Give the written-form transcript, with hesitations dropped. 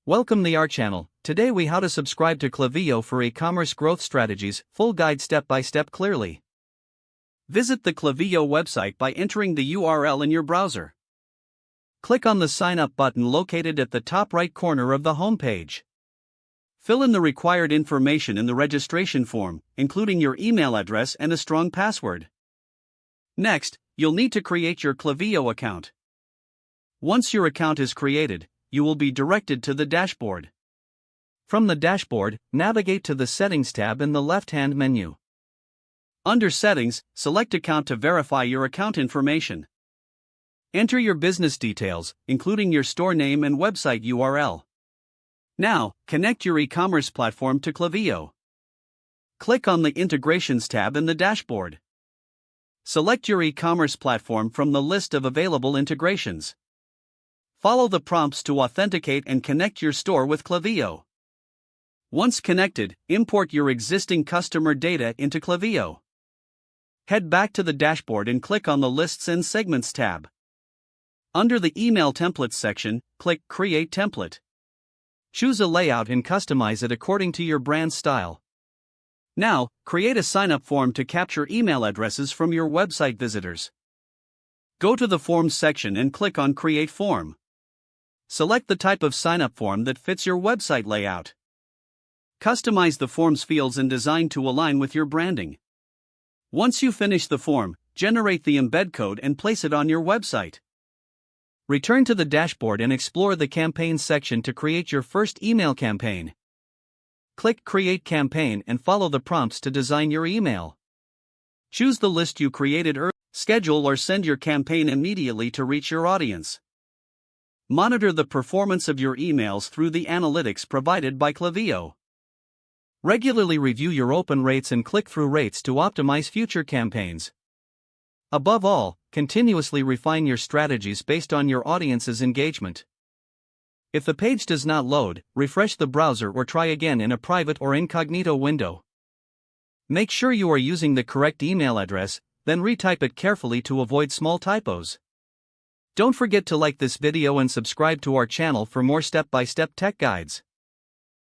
Welcome to our channel. Today we how to subscribe to Klaviyo for e-commerce growth strategies, full guide step by step clearly. Visit the Klaviyo website by entering the URL in your browser. Click on the sign up button located at the top right corner of the home page. Fill in the required information in the registration form, including your email address and a strong password. Next, you'll need to create your Klaviyo account. Once your account is created, you will be directed to the dashboard. From the dashboard, navigate to the Settings tab in the left-hand menu. Under Settings, select Account to verify your account information. Enter your business details, including your store name and website URL. Now, connect your e-commerce platform to Klaviyo. Click on the Integrations tab in the dashboard. Select your e-commerce platform from the list of available integrations. Follow the prompts to authenticate and connect your store with Klaviyo. Once connected, import your existing customer data into Klaviyo. Head back to the dashboard and click on the Lists and Segments tab. Under the Email Templates section, click Create Template. Choose a layout and customize it according to your brand style. Now, create a sign-up form to capture email addresses from your website visitors. Go to the Forms section and click on Create Form. Select the type of sign-up form that fits your website layout. Customize the form's fields and design to align with your branding. Once you finish the form, generate the embed code and place it on your website. Return to the dashboard and explore the Campaigns section to create your first email campaign. Click Create Campaign and follow the prompts to design your email. Choose the list you created earlier. Schedule or send your campaign immediately to reach your audience. Monitor the performance of your emails through the analytics provided by Klaviyo. Regularly review your open rates and click-through rates to optimize future campaigns. Above all, continuously refine your strategies based on your audience's engagement. If the page does not load, refresh the browser or try again in a private or incognito window. Make sure you are using the correct email address, then retype it carefully to avoid small typos. Don't forget to like this video and subscribe to our channel for more step-by-step tech guides.